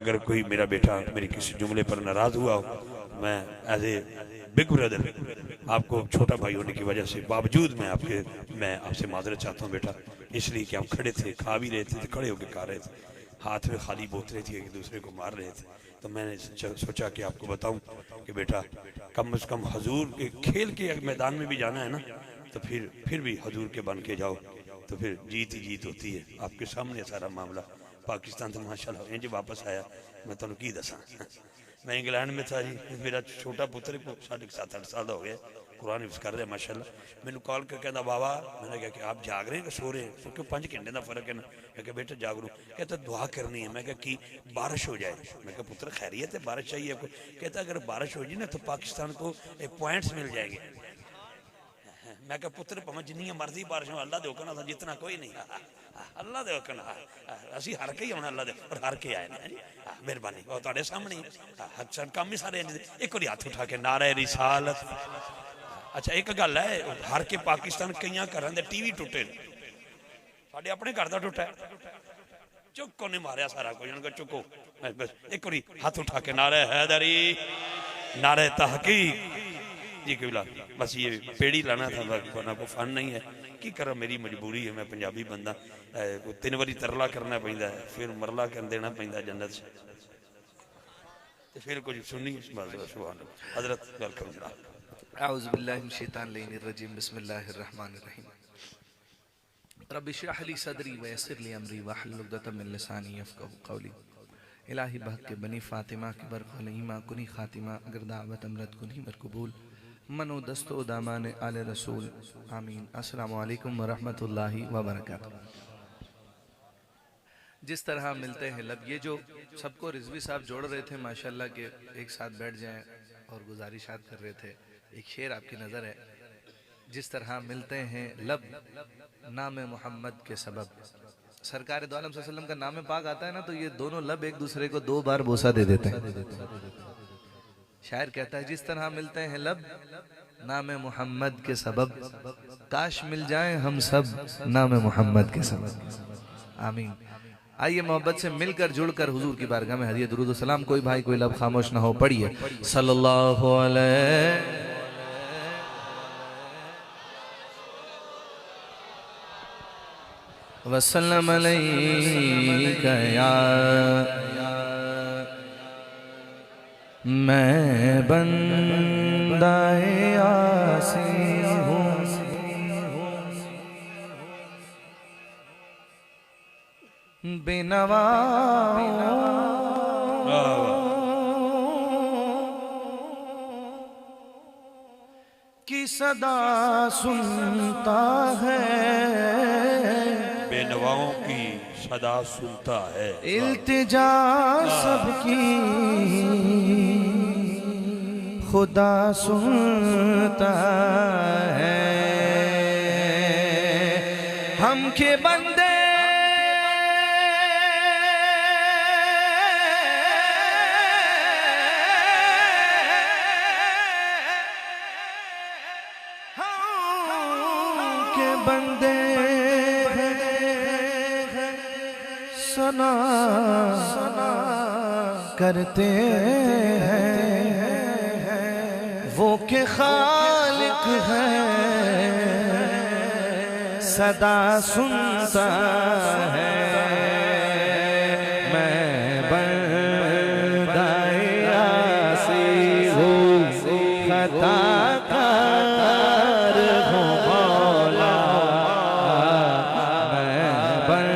अगर कोई मेरा बेटा मेरे किसी जुमले पर नाराज हुआ हो, मैं एज ए बिग ब्रदर आपको छोटा भाई होने की वजह से बावजूद मैं आपसे माजरत चाहता हूँ बेटा, इसलिए कि आप खड़े थे, खा भी रहे थे तो खड़े होकर खा रहे थे, हाथ में खाली बोतलें थी, एक दूसरे को मार रहे थे। तो मैंने सोचा कि आपको बताऊं कि बेटा कम से कम हजूर के खेल के मैदान में भी जाना है ना, तो फिर भी हजूर के बन के जाओ, तो फिर जीत ही जीत होती है। आपके सामने सारा मामला। पाकिस्तान तो माशाल्लाह इंज वापस आया, मैं तुहानू की दसा। मैं इंग्लैंड में था जी, मेरा छोटा पुत्र को 7.5-8 साल हो गया, कुरान हिफ्ज़ कर रहा है माशाल्लाह। मैंने कॉल कर कहता बाबा, मैंने कहा कि आप जाग रहे हैं कि सो रहे हैं, क्योंकि 5 घंटे का फर्क है ना। मैं कहा बेटा जाग रू, कहता दुआ करनी है। मैं कहा कि बारिश हो जाए। मैं कहा पुत्र खैरियत है, बारिश चाहिए आपको? कहता अगर बारिश हो जाए ना तो पाकिस्तान को पॉइंट्स मिल जाएंगे। मैं कहा पुत्र भावें जिन्नी मर्जी बारिश हो, अल्लाह दे हुक्म नाल जितना कोई नहीं, अल्लाह दे हुक्म नाल असीं हर के ही आना, अल्लाह दे और हर के आए हैं। मेहरबानी और तुहाडे सामने ही काम ही सारे एक बार हाथ उठा के नारे रिसालत। अच्छा एक गल है, हर के पाकिस्तान कई घर के टीवी टुटे, साडे अपने घर का टुटा है, चुको ने मारिया सारा कुछ, उन्होंने चुको। बस एक बार हाथ उठा के नारे हैदरी, नारे तहकीक जी कबिला। बस ये पेड़ी लाना था, वरना को फन नहीं है। की करा, मेरी मजबूरी है, मैं पंजाबी बंदा, 3 बारी तरला करना पैंदा है, फिर मरला कर देना पैंदा जन्नत से, तो फिर कुछ सुनी सुभान अल्लाह। हजरत वेलकम जनाब। औज़ु बिल्लाहि मिनश शैतानिर रजीम, बिस्मिल्लाहिर रहमानिर रहीम। रब्बि इश्रह ली सदरी व यस्सिर ली अमरी वहलुल उक़दतम मिन लिसानी यफ़क़हू क़ौली। इलाही बहक के बनी फ़ातिमा की बरक़ुल ईमा कुनी ख़ातिमा, अगर दावत अमरत कुनी मरकबूल, मनो दस्तो दामान आले रसूल, आमीन। अस्सलामु अलैकुम व रहमतुल्लाहि व बरकातुहू। जिस तरह मिलते हैं लब, ये जो सबको रिजवी साहब जोड़ रहे थे माशाल्लाह के एक साथ बैठ जाएं और गुजारिशात कर रहे थे। एक शेर आपकी नज़र है, जिस तरह मिलते हैं लब नाम मोहम्मद के सबब। सरकार दो आलम सल्लल्लाहु अलैहि वसल्लम का नाम पाक आता है ना, तो ये दोनों लब एक दूसरे को 2 बार बोसा दे देते हैं। शायर कहता है जिस तरह मिलते हैं लब नाम मोहम्मद के सबब, काश मिल जाएं हम सब नाम मोहम्मद के सबब, आमीन। आइए मोहब्बत से मिलकर जुड़कर हुजूर की बारगाह में हदिया दुरूद सलाम। कोई भाई कोई लब खामोश ना हो, पढ़िए सल्लल्लाहु अलैहि वसल्लम अलैका या मैं बंदाए आसी हूँ, बेनवा की सदा सुनता है, बेनवाओं की सदा सुनता है, इल्तिजा सबकी खुदा सुनता है। हम के बंदे बंदे सना करते हैं, वो के खालिक है सदा सुनता है। मैं बंदाए आसी हूँ, खताकार हूँ मौला, मैं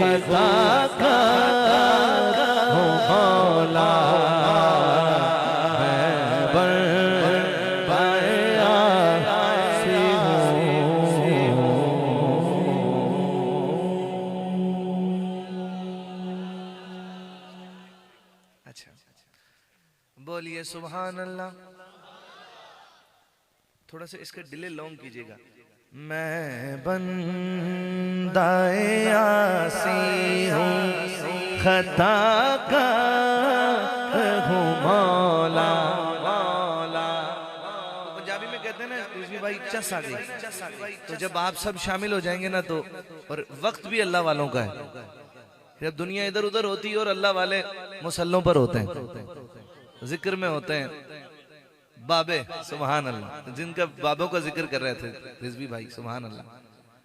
खताकार हूँ मौला, मैं बंदा आसी हूँ। अच्छा, बोलिए सुभान अल्लाह। थोड़ा सा इसका डिले लॉन्ग कीजिएगा। मैं बंदाए आसी हूँ, खताकार हूँ मौला। पंजाबी में कहते हैं ना रिजवी भाई, चस आ गई। तो जब आप सब शामिल हो जाएंगे ना तो, और वक्त भी अल्लाह वालों का है। जब दुनिया इधर उधर होती है और अल्लाह वाले मुसल्लों पर होते हैं, जिक्र में होते हैं, बाबे सुभान अल्लाह, जिनका बाबों का जिक्र कर रहे थे रिजवी भाई, सुभान अल्लाह।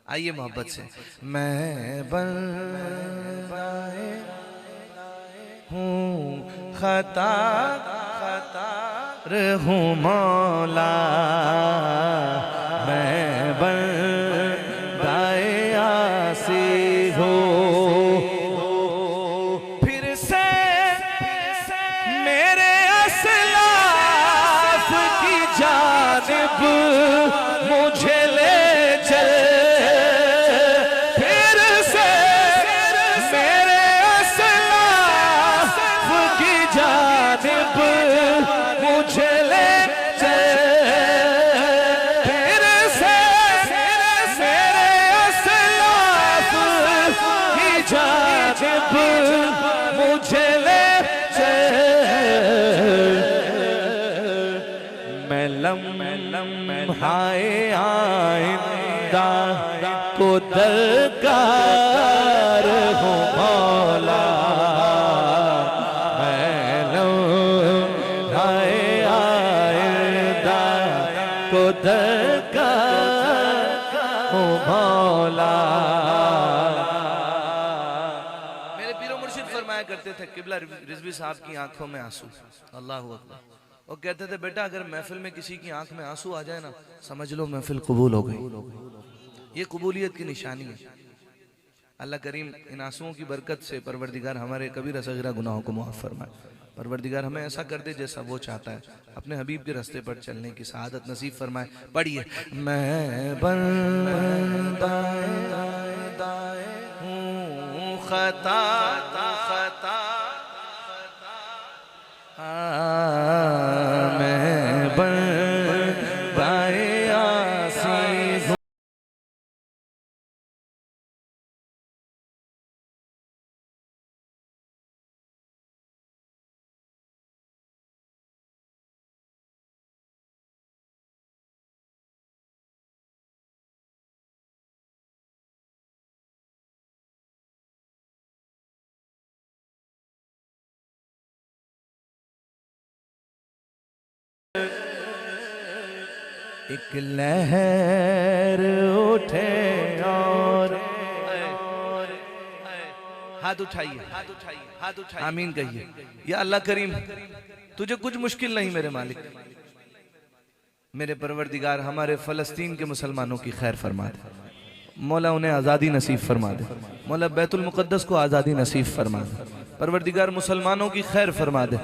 आइए मोहब्बत से। मैं बंदाए हूँ, खताकार हूँ मौला, मैं बंदाए आसी हूँ। फिर से मेरे असलाफ की जानिब मुझे ले चल, फिर से मेरे असलाफ की जानिब मुझे ले चल, फिर से मेरे असलाफ की जानिब मुझे ले चल। मैं लम्हाए आइंदा को दरकार हूँ मौला, मैं लम्हाए आइंदा को दरकार हूँ मौला। मेरे पीरो मुर्शिद फरमाया करते थे, किबला रिजवी साहब की आंखों में आंसू, अल्लाह अकबर। वो कहते थे बेटा अगर महफिल में किसी की आंख में आंसू आ जाए ना, समझ लो महफिल कबूल हो गई। ये कबूलियत की निशानी है। अल्लाह करीम इन आंसुओं की बरकत से परवरदिगार हमारे कबीरा सगीरा गुनाहों को माफ फरमाए। परवरदिगार हमें ऐसा कर दे जैसा वो चाहता है, अपने हबीब के रास्ते पर चलने की सआदत नसीब फरमाए। पढ़िए। मैं बंदाए हूँ, खता मैं बंदाए आसी हूँ। एक लहर उठे और हाथ उठाइए, हाथ उठाइए, आमीन कहिए। या अल्लाह करीम तुझे कुछ मुश्किल नहीं मेरे मालिक, मेरे परवरदिगार हमारे फलस्तीन के मुसलमानों की खैर फरमा दे। मौला उन्हें आज़ादी नसीब फरमा दे। मौला बैतुल मुक़द्दस को आज़ादी नसीब फरमा दे। परवरदिगार मुसलमानों की खैर फरमा दे।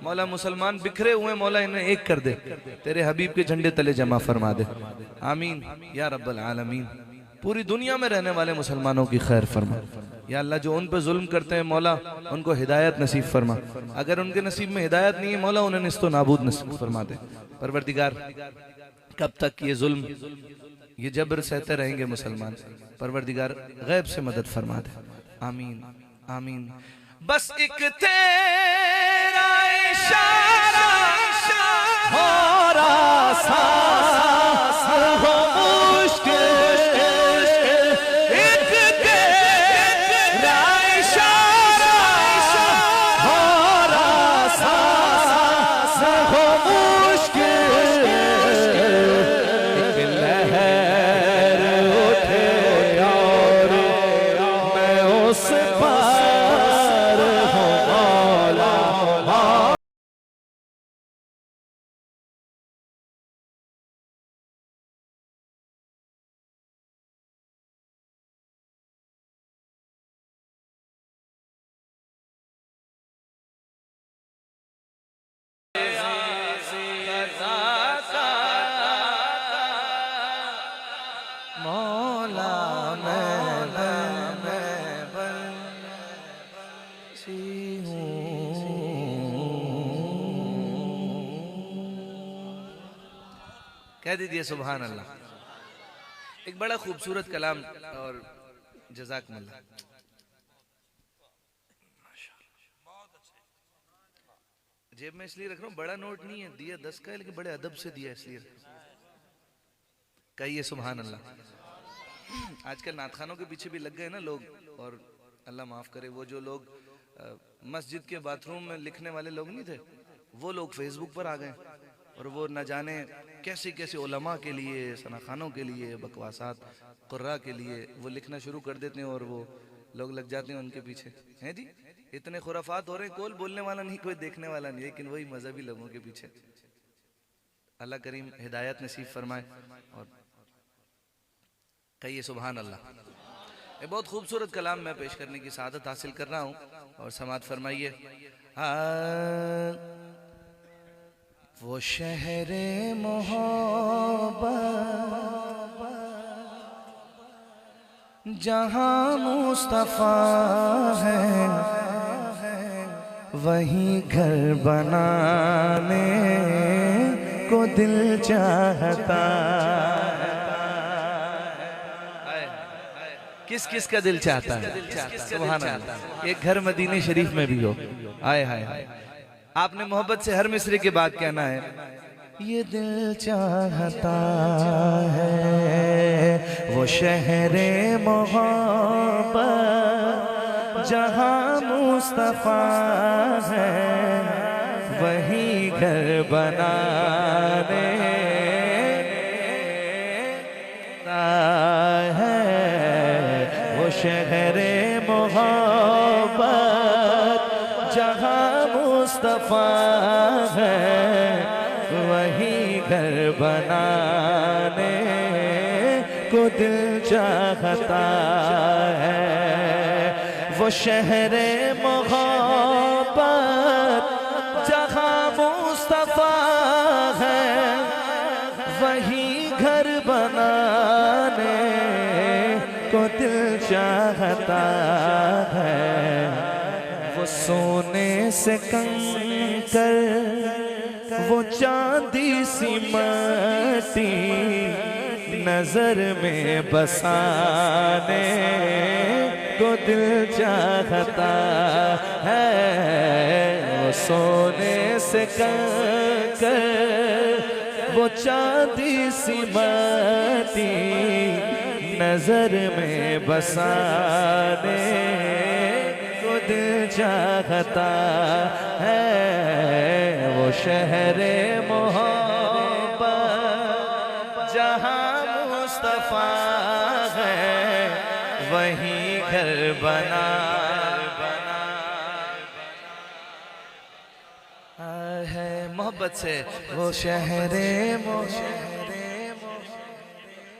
मौला मुसलमान बिखरे हुए, मौला इन्हें एक कर दे, तेरे हबीब के झंडे तले जमा फरमा दे। आमीन या रब्बल आलमीन। पूरी दुनिया में रहने वाले मुसलमानों की खैर फरमा। या अल्लाह जो उन पर जुल्म करते हैं मौला उनको हिदायत नसीब फरमा। अगर उनके नसीब में हिदायत नहीं है मौला उन्हें निस्तो नाबूद नसीब फरमा दे। परवरदिगार कब तक ये जुल्म ये जबर सहते रहेंगे मुसलमान, परवरदिगार गैब से मदद फरमा दे। आमीन आमीन। बस एक तेरा इशारा हो रहा कह दीजिए सुभान अल्लाह। एक बड़ा खूबसूरत कलाम और जज़ाकमुल्लाह। जेब में इसलिए रख रहा हूँ, बड़ा नोट नहीं है, दिया 10 का है लेकिन बड़े अदब से दिया इसलिए। कहिए सुभान अल्लाह। आजकल नातखानों के पीछे भी लग गए ना लोग, और अल्लाह माफ करे वो जो लोग मस्जिद के बाथरूम में लिखने वाले लोग नहीं थे, वो लोग फेसबुक पर आ गए और वो न जाने कैसे कैसे उलमा के लिए, सनाखानों के लिए, बकवासात कुर्रा के लिए वो लिखना शुरू कर देते हैं और वो लोग लग जाते हैं उनके पीछे। हैं जी, इतने खुराफात हो रहे हैं, कोई बोलने वाला नहीं, कोई देखने वाला नहीं, लेकिन वही मजहबी लोगों के पीछे। अल्लाह करीम हिदायत नसीब फरमाए। और कहिए सुभान अल्लाह। एक बहुत खूबसूरत कलाम मैं पेश करने की सादत हासिल कर रहा हूँ और समात फरमाइए। वो शहरे मोहब्बत जहाँ मुस्तफा है, वहीं घर बनाने को दिल चाहता। किस किस का दिल चाहता है? सुभान अल्लाह। एक घर मदीने शरीफ में भी हो। आए हाय हाय, आपने मोहब्बत से हर मिसरे के बाद कहना है, ये दिल चाहता है वो शहरे मोहब्बत जहाँ मुस्तफा है, वही घर बनाने है। वो शहरे मोहब्बत जहाँ मुस्तफा है, वही घर बनाने को दिल चाहता है। वो शहरे मोहब्बत जहाँ मुस्तफा है, वही घर बनाने को दिल चाहता है। वो सोने से कंकर, वो चांदी सी माटी नजर में बसाने को दिल चाहता है। वो सोने से कंकर, वो चांदी सी माटी नजर में बसाने को दिल चाहता है। वो शहरे मोहब्बत जहाँ मुस्तफा है, वही घर बना है मोहब्बत से। वो शहरे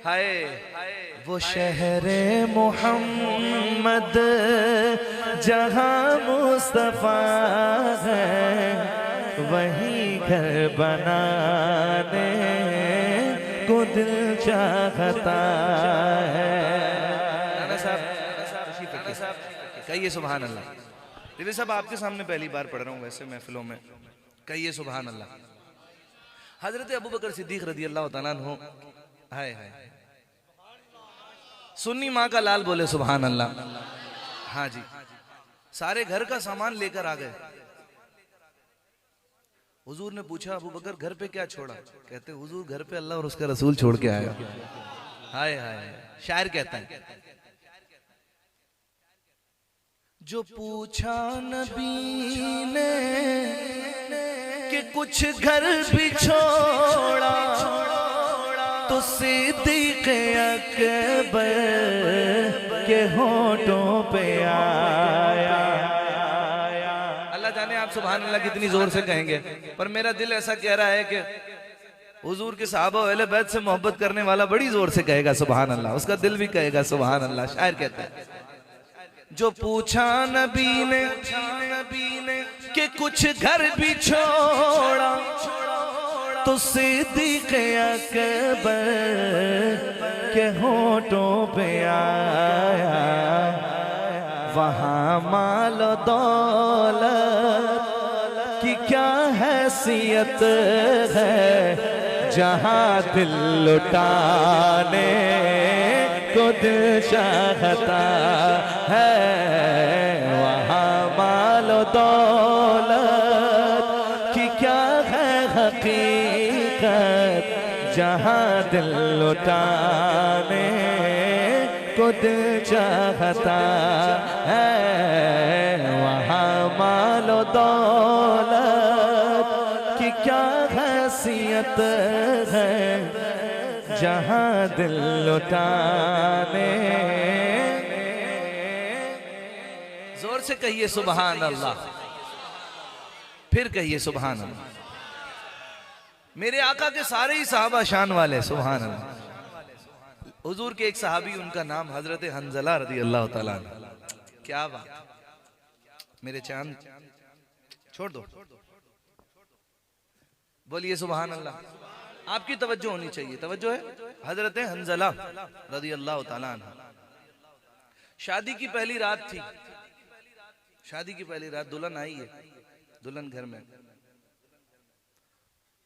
हाय, वो शहरे मोहम्मद जहाँ मुस्तफा है, वही घर बनाने को दिल चाहता है। नाना साहब कहिए सुभान अल्लाह। रिवी साहब आपके सामने पहली बार पढ़ रहा हूँ वैसे महफिलों में, कहिए सुभान अल्लाह। हजरत अबू बकर सिद्दीक रदी अल्लाह तआला अन्हु, हाय हाय, सुन्नी माँ का लाल बोले सुभान अल्लाह। हाँ जी, सारे घर का सामान लेकर आ गए। हुजूर ने पूछा अबू बकर घर पे क्या छोड़ा? कहते हुजूर घर पे अल्लाह और उसका रसूल छोड़ के आया। हाय हाय, शायर कहता है, जो पूछा नबी ने कि कुछ घर भी छोड़ा, तो सिद्दीक़ अकबर के होठों पे आया। अल्लाह जाने आप सुभान अल्लाह कितनी जोर से कहेंगे, पर मेरा दिल ऐसा कह रहा है कि हुजूर के सहाबा अहले बैत से मोहब्बत करने वाला बड़ी जोर से कहेगा सुभान अल्लाह, उसका दिल भी कहेगा सुभान अल्लाह। शायर कहता है, जो पूछा नबी ने कि कुछ घर भी छोड़ा, तो सिद्दीक़ अकबर के होठों पे आया। वहाँ माल दौलत की क्या हैसियत है, जहाँ दिल लुटाने को दिल चाहता है, वहाँ मालो दौलत की क्या है हकीकत। जहाँ दिल लुटाने को दिल चाहता है, वहाँ मालो दौलत की क्या हैसियत है। जहाँ दिल लुटाने। जोर से कहिए सुभान अल्लाह, फिर कहिए सुभान अल्लाह। मेरे आका के सारे ही सहाबा शान वाले, सुभान अल्लाह। हुजूर के एक सहाबी, उनका नाम हजरत हंजला रदी अल्लाह ताला अन्हु। क्या बात, मेरे चांद छोड़ दो, बोलिए सुभान अल्लाह। आपकी तवज्जो होनी चाहिए, तवज्जो है। हजरत हंजला रदी अल्लाह ताला अन्हु, शादी की पहली रात थी। शादी की पहली रात, दुल्हन आई है, दुल्हन घर में,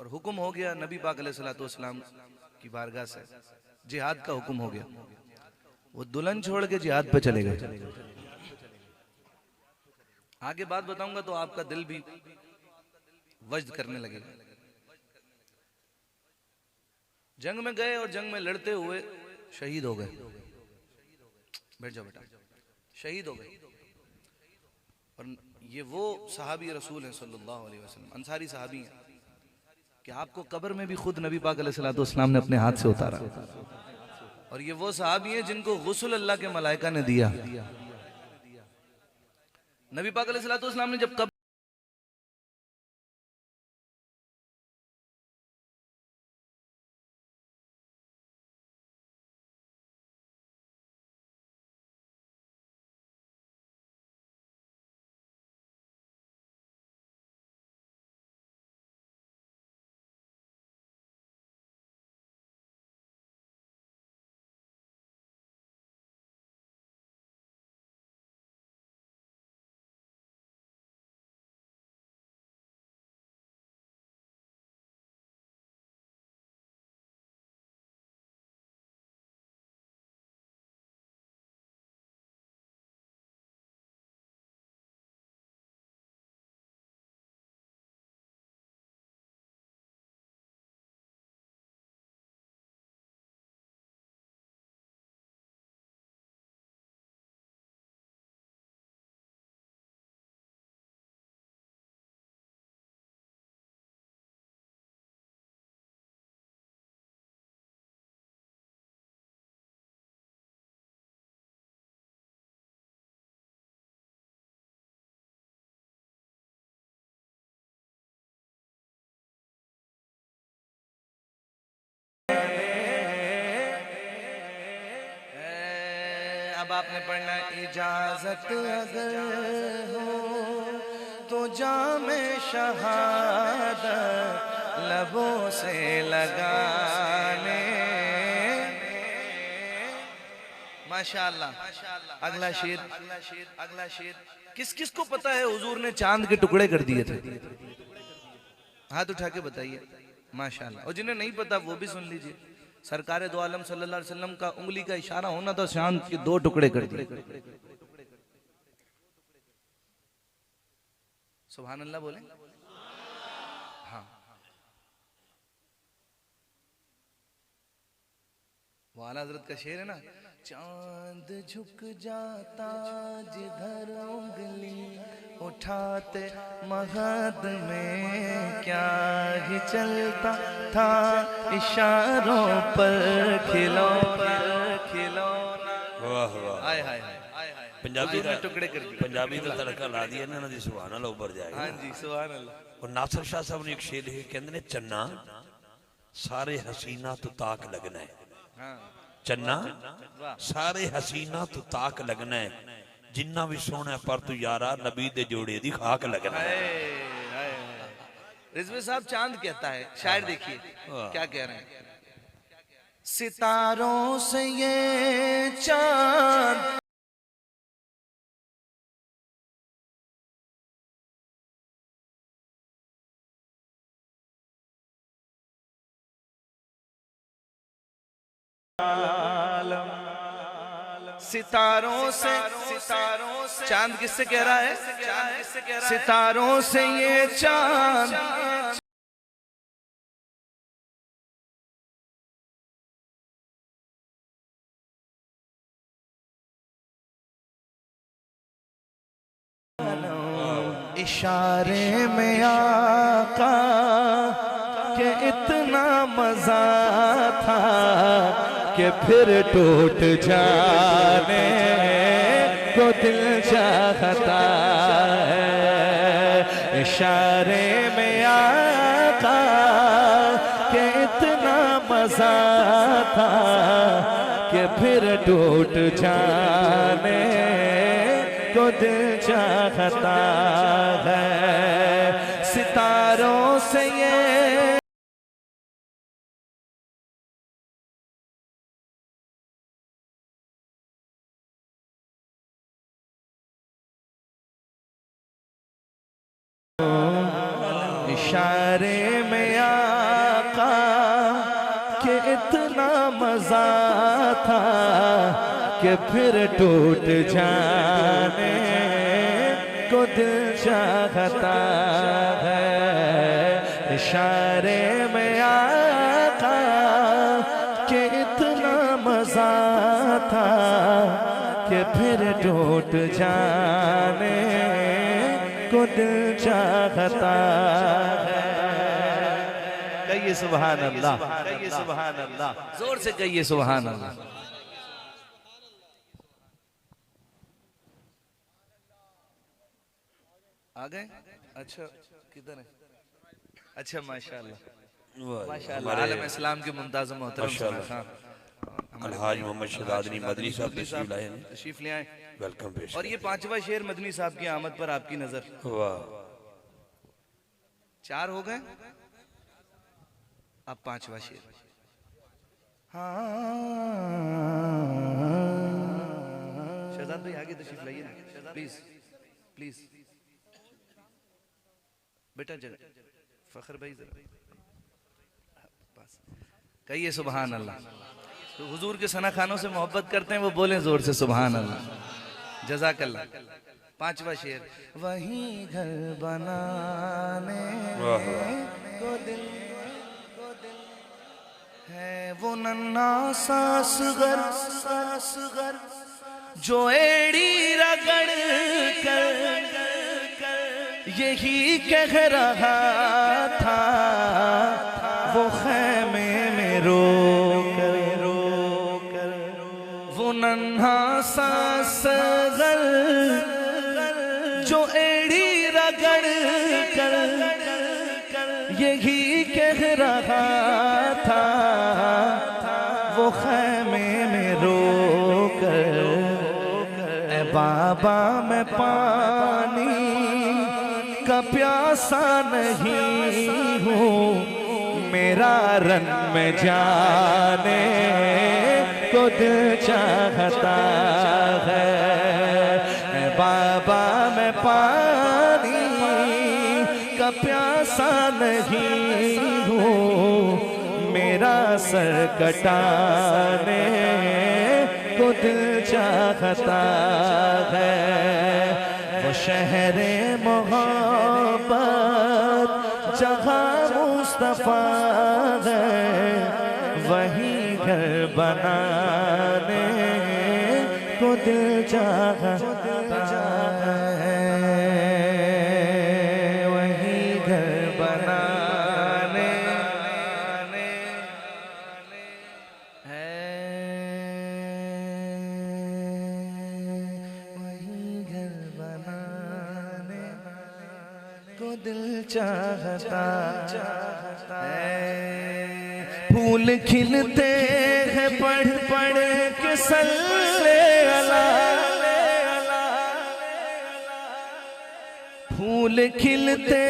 और हुक्म हो गया नबी पाक अलैहिस्सलाम की बारगाह से, जिहाद का हुक्म हो गया। वो दुल्हन छोड़ के जिहाद पे चले गए। आगे बात बताऊंगा तो आपका दिल भी वज्द करने लगेगा। जंग में गए और जंग में लड़ते हुए शहीद हो गए। बैठ जाओ बेटा, शहीद हो गए। और ये वो सहाबी रसूल हैं सल्लल्लाहु अलैहि वसल्लम, अंसारी सहाबी हैं कि आपको कब्र में भी खुद नबी पाक अलैहिस्सलाम ने अपने हाथ से उतारा। और ये वो सहाबी हैं जिनको गुस्ल अल्लाह के मलाइका ने दिया। नबी पाक अलैहिस्सलाम ने जब कब्र अब आपने पढ़ना, इजाजत अगर हो तो जामे शहादत लबों से लगाने। माशाअल्लाह। अगला शेर, अगला शेर। किस किस को पता है हुजूर ने चांद के टुकड़े कर दिए थे? हाथ उठा के बताइए। माशाअल्लाह। और जिन्हें नहीं पता वो भी सुन लीजिए। सरकार दो आलम सल्लल्लाहु अलैहि वसल्लम का उंगली का इशारा होना तो चांद के 2 टुकड़े कर दिए। सुभान अल्लाह बोले। हाँ, वो आला हजरत का शेर है ना, चांद झुक जाता जिधर उंगली उठाते महद में क्या ही चलता था इशारों पर खिलौना। वाह वाह, हाय हाय हाय। पंजाबी हुजूर ने टुकड़े कर दिए। पंजाबी का तड़का ला दिया ना दी, सुभान अल्लाह उबर जाएगा। हाँ जी, सुभान अल्लाह। और नासिर शाह साहब ने एक शेर लिखे, कहते ने चन्ना सारे हसीना तो ताक लगना है। हाँ, चन्ना वाह। सारे हसीना तो ताक लगना है, जिन्ना भी सोना पर तू यारा नबी दे जोड़े दी खाक लगना है। रिजवी साहब चांद कहता है, शायर देखिए क्या कह रहे हैं। सितारों से ये चांद सितारों से चांद किससे कह रहा है? सितारों से ये चांद इशारे में आका के इतना मजा था कि फिर टूट जाने को दिल चाहता है। इशारे में आका के इतना मजा था कि फिर टूट जाने को दिल चाहता है। सितारों से ये इशारे में आका के इतना मजा था कि फिर टूट जाने को दिल चाहता है। इशारे में आका के इतना मजा था कि फिर टूट जाने को दिल चाहता है। कहिए सुभान अल्लाह, कहिए सुभान अल्लाह, जोर से कहिए सुभान अल्लाह। आ गए? अच्छा किधर है? अच्छा माशाअल्लाह माशाअल्लाह। आलम इस्लाम के मुमताज़ मोहतरम खान अलहाज मोहम्मद शहदादनी मदनी साहब तशरीफ ले आए, वेलकम पेश। और ये पांचवा शेर मदनी साहब की आमद पर आपकी नजर। वाह, 4 हो गए, अब पांचवा शेर। हाँ शहजाद भाई आगे तशरीफ लाइए ना प्लीज प्लीज। बेटा जरा फखर भाई जरा बस कहिए सुभान अल्लाह। तो हुजूर के सना खानों से मोहब्बत करते हैं वो बोले जोर से सुभान अल्लाह। जज़ाकल्लाह। पांचवा शेर। वहीं घर बनाने को दिल है वो नन्हा सासगर जो एड़ी रगड़ कर यही कह रहा था वो खैमे में रो कर वो नन्हा सासगर जो एड़ी रगड़ कर यही कह रहा था वो खैमे में रो कर ए बाबा मैं पानी का प्यासा नहीं हूँ मेरा रन में जाने को दिल चाहता है। बाबा मैं पानी का प्यासा नहीं हूँ मेरा सर कटाने को दिल चाहता है। वो शहरे मोहब्बत जहाँ मुस्तफा है वहीं घर बनाने को दिल चाहता है। वहीं घर बनाने वहीं घर बनाने को दिल चाहता है। फूल खिलते हैं पढ़ पढ़ के सल्ले अला। फूल खिलते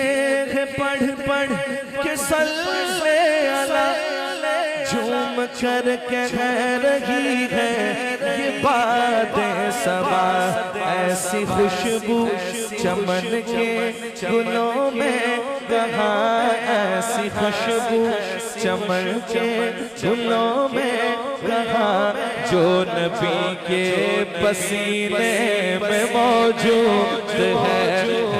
हैं पढ़ पढ़ के सल्ले अला। झूम कर कह रही है ये बातें सबा ऐसी खुशबू चमन के गुलों में कहाँ ऐसी खुशबू चमन के गुलों में कहा जो नबी के पसीने में मौजूद है,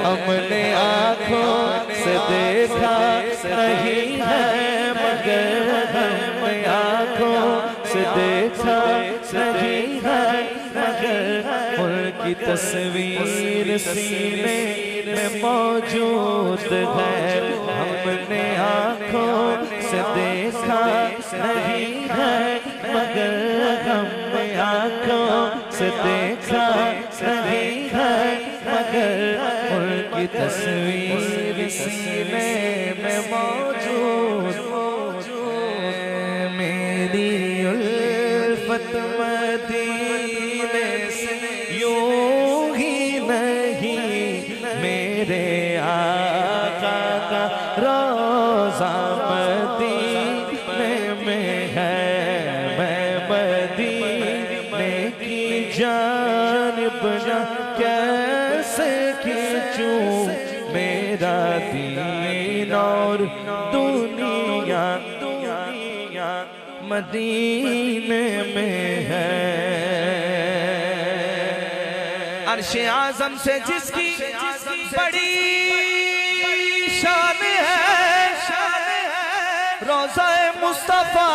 हमने आँखों से देखा नहीं है मगर हमने आँखों से देखा नहीं है मगर उनकी तस्वीर सीने में मौजूद है, हमने आँखों से देखा नहीं है मगर हमने आँखों से देखा नहीं है मगर उनकी तस्वीर सीने में मौजूद है। मेरी उल्फत मदीने से यूं ही नहीं, मेरे आका का रोज़ा मदीने में है, मैं मदीने की जानिब न कैसे खींचूं मेरा दीन और दुनिया मदीने में है। अर्शे आज़म से जिसकी बड़ी शान है, रोज़ा मुस्तफा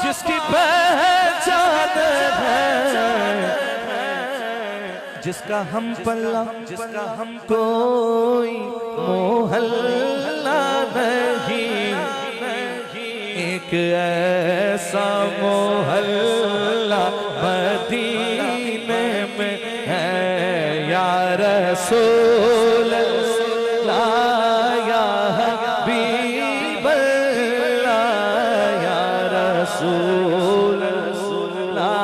जिसकी पहचान है, जिसका हम पल्ला जिसका हम कोई मोहल्ला नहीं, एक ऐसा मोहल्ला मदीने में है। या रसूल अल्लाह या हबीब अल्लाह, या रसूल अल्लाह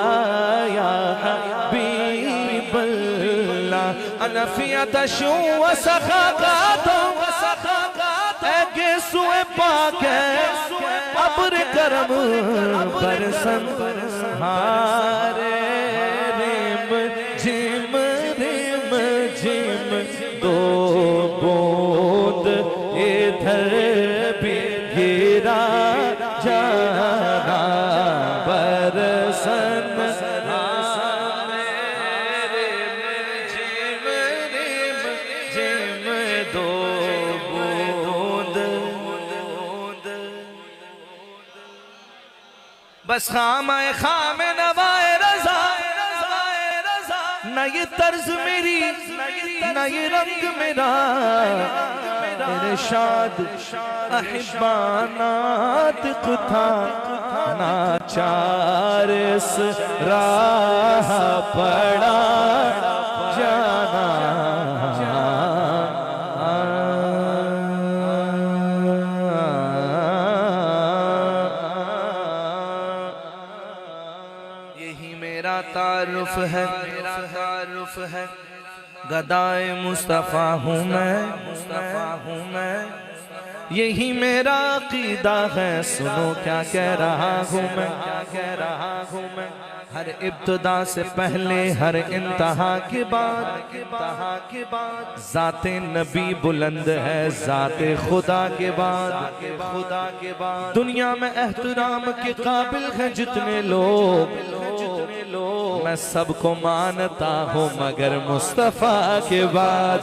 या हबीब अल्लाह, अना फी अतशु व सखाकातुम सुए पाके अब्र करम बरसन हारे रिम झिम दो बूंद इधर भी गिरा जाना बरसन हारे रिम झिम दो बस खामे खामे नवाए रज़ा, न ये तर्ज मेरी न ये रंग मेरा, इरशाद अहिबानात था नाचार इस राह पड़ा जाना। तारुफ है मेरा तारुफ है, गदाए मुस्तफ़ा हूँ मैं, यही मेरा अक़ीदा है। सुनो क्या कह रहा हूँ मैं, हर इब्तिदा से पहले हर इंतहा के बाद ज़ाते नबी बुलंद है, ज़ाते खुदा के बाद दुनिया में एहतराम के काबिल हैं जितने लोग, मैं सबको मानता हूँ मगर मुस्तफ़ा के बाद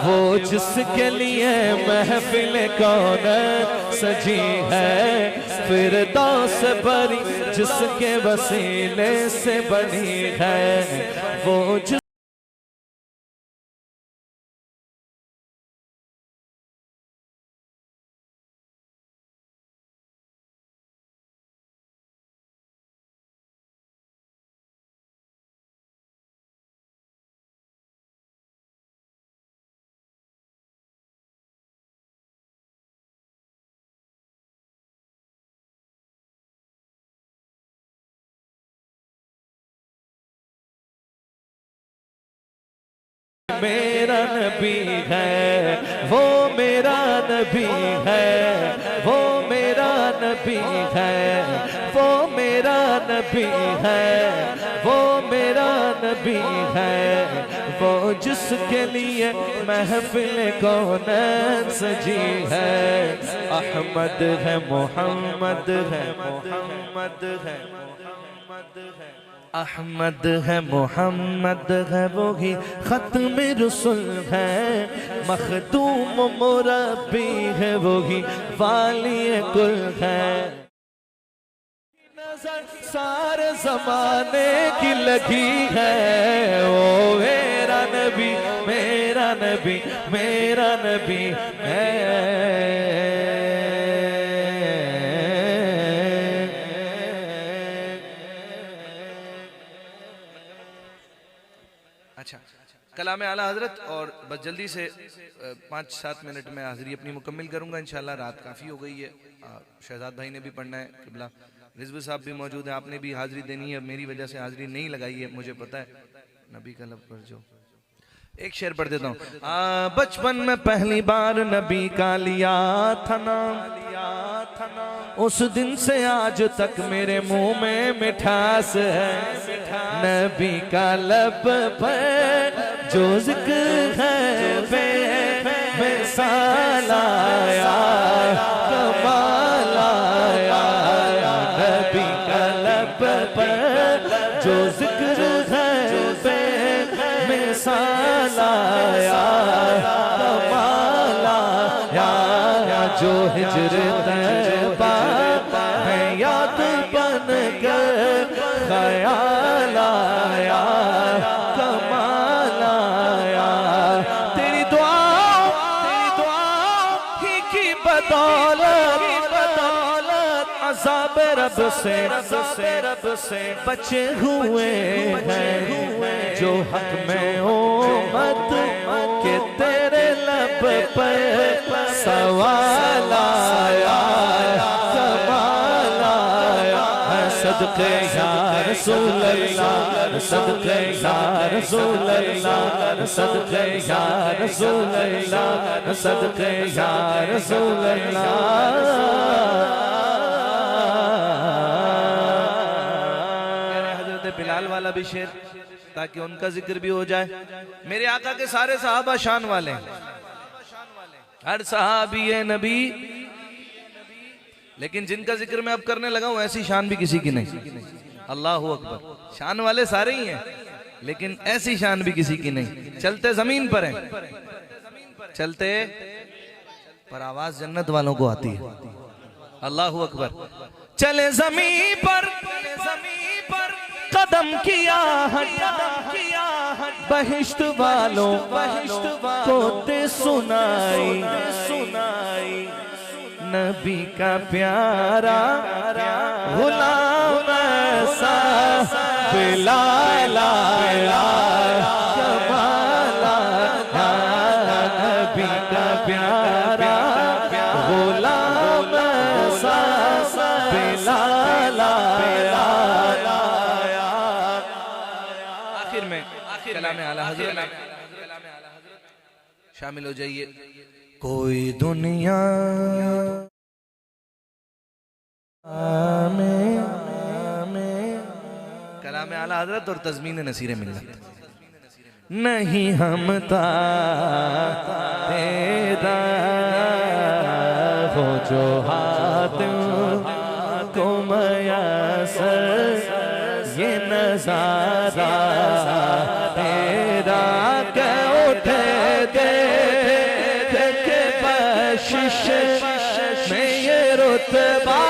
वो जिसके लिए महफिल कौन सजी है, फिरदौस बरी जिसके वसीले से बनी है, वो मेरा नबी है, वो मेरा नबी है, वो मेरा नबी है, वो मेरा नबी है, वो मेरा नबी है, वो जिसके लिए महफिल कौनैन सजी है। अहमद है मोहम्मद है मोहम्मद है मोहम्मद है अहमद है मोहम्मद है वही खत्म रसूल है। मखदूम मुरब्बी है वही वाली कुल है। नजर सारे जमाने की लगी है ओ मेरा नबी मेरा नबी मेरा नबी है। अच्छा, कलाम आला हजरत और बस जल्दी से 5-7 मिनट में हाजिरी अपनी मुकम्मिल करूंगा इंशाल्लाह। रात काफ़ी हो गई है, शहजाद भाई ने भी पढ़ना है, किबला रिजवी साहब भी मौजूद है, आपने भी हाजिरी देनी है। मेरी वजह से हाजिरी नहीं लगाई है, मुझे पता है। नबी का लब पर जो एक शेर पढ़ देता हूँ। बचपन में पहली बार नबी का लिया था नाम, उस दिन से आज तक मेरे मुंह में मिठास है। नबी का लब पर जो जिक्र है बेमिसाल आया कमाल आया। नबी का लब पर जो जिक्र है बेमिसाल आया कमाल आया। जो हिजरत है याद बन कर ख्याल आया कमाल आया। तेरी दुआ ही की बदौलत अज़ाब रब से बचे हुए हैं। जो हक में उम्मत के तेरे लब पर सवाल आया कमाल आया। सदके या रसूल अल्लाह सदके या रसूल अल्लाह सदके या रसूल अल्लाह सदके या रसूल अल्लाह। बिलाल वाला भी शेर ताकि उनका जिक्र भी हो जाए। मेरे आका के सारे सहाबा शान वाले हैं, हर सहाबी है नबी, लेकिन जिनका जिक्र मैं अब करने लगा हूं ऐसी शान भी किसी की नहीं। अल्लाह अकबर। शान वाले सारे ही हैं लेकिन ऐसी शान भी किसी की नहीं। चलते जमीन पर हैं, चलते पर आवाज जन्नत वालों को आती है। अल्लाह अकबर। चले जमीन पर कदम किया बहिश्त वालों को दे सुनाई नबी का प्यारा गुलाम ऐसा बिलाल आया कमाल आया। नबी का प्यारा गुलाम ऐसा बिलाल आया। आखिर में कलाम आला हज़रत शामिल हो जाइए। कोई दुनिया कलाम आला हज़रत और तज़मीन नसीर मिल्लत नहीं हम तेरा हो जो हाथ को मयसर ये नजारा तेरा के उठे दे के बख्शिश में ये रुतबा।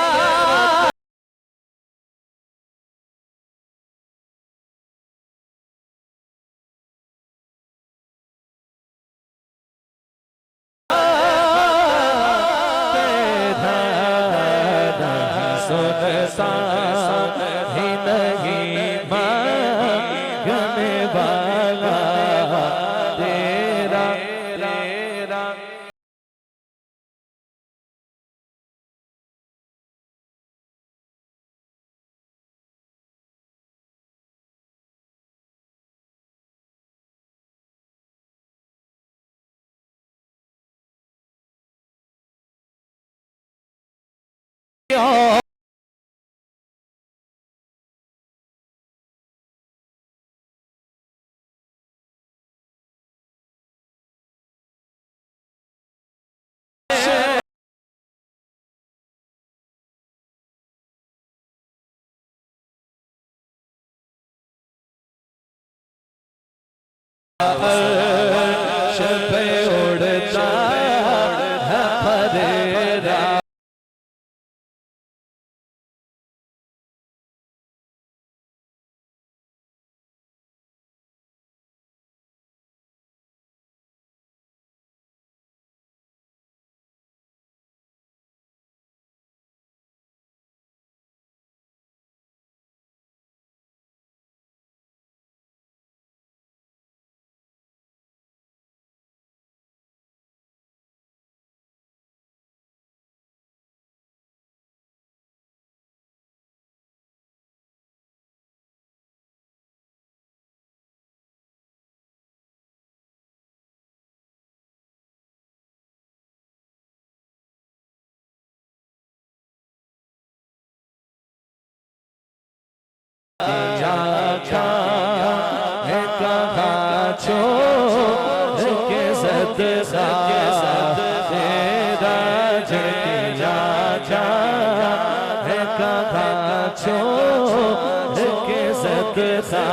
सदका तेरा झटकिया है कहाँ छोड़ के सदका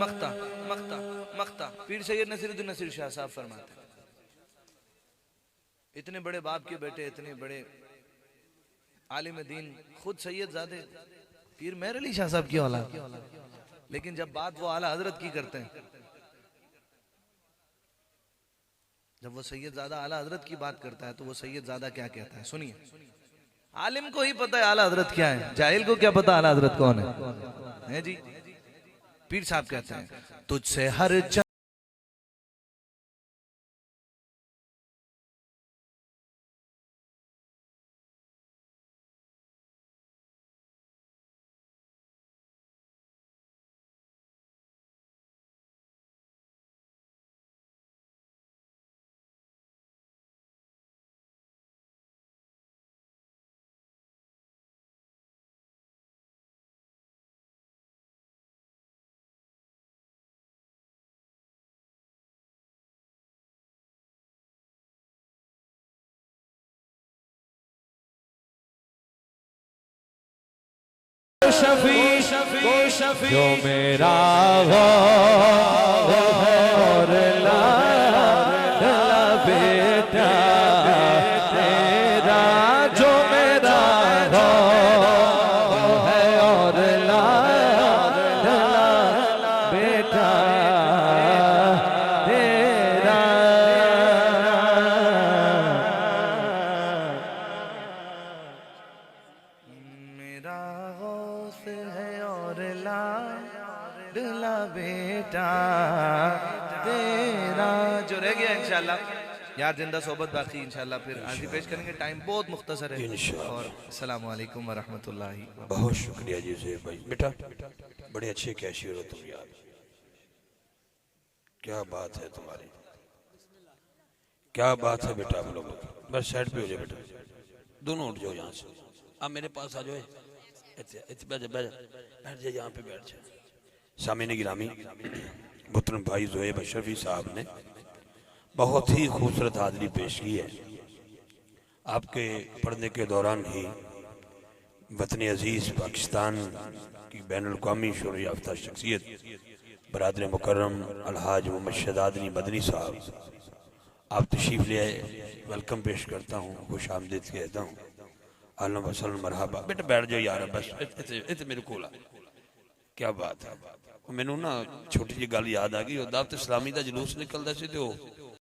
मख्ता मख्ता मख्ता पीर सैयद नसीरुद्दीन नसीर शाह साहब फरमाते हैं, इतने बड़े बाप के बेटे, इतने बड़े आलिम दीन, खुद सैयद ज़ादे पीर मेहर अली शाह साहब की औलाद, लेकिन जब बात वो आला हजरत की करते हैं, जब वो सैयद ज़ादा आला हजरत की बात करता है तो वो सैयद ज़ादा क्या कहता है, सुनिए। आलिम को ही पता है आला हजरत क्या है, जाहिल को क्या पता आला हजरत कौन है जी। पीर साहब कहते हैं, तुझसे हर शफी जो मेरा गौर है और लाडला बेटा तेरा, जो मेरा गौर है और लाडला बेटा तेरा। मेरा गौस है और लाडला बेटा तेरा, जो रह गया इंशाल्लाह यार जिंदा सोबत बाकी इंशाल्लाह फिर आगे पेश करेंगे, टाइम बहुत मुख्तसर है। और अस्सलाम वालेकुम व रहमतुल्लाहि। बहुत शुक्रिया जी ज़ेब भाई, बेटा बड़े अच्छे कैशियर हो तुम यार, क्या बात है तुम्हारी, क्या बात है बेटा। आप लोग बस साइड पे हो जाए बेटा, दोनों उठ जाओ यहाँ से, आप मेरे पास आ जाओ, बैठ जाए यहाँ पे बैठ जाए। सामीन गिरामी, मुहतरम भाई ज़ोएब अशरफी साहब ने बहुत ही खूबसूरत हाज़िरी पेश की है। आपके पढ़ने के दौरान ही वतन अजीज़ पाकिस्तान की बैनुल-अक़वामी शोहरत याफ्ता शख्सियत बरादर मुकर्रम अलहाज मोहम्मद शहदादनी मदनी साहब, आप तशरीफ़ ले आए, वेलकम पेश करता हूँ, खुश आमदीद कहता हूँ। अहलन व सहलन मरहबा। बेटा बैठ जाओ यार, बस इतने मेरे को क्या बात है। मैनू ना छोटी जी गल याद आ गई, दावत इस्लामी का जलूस निकलता सी, तो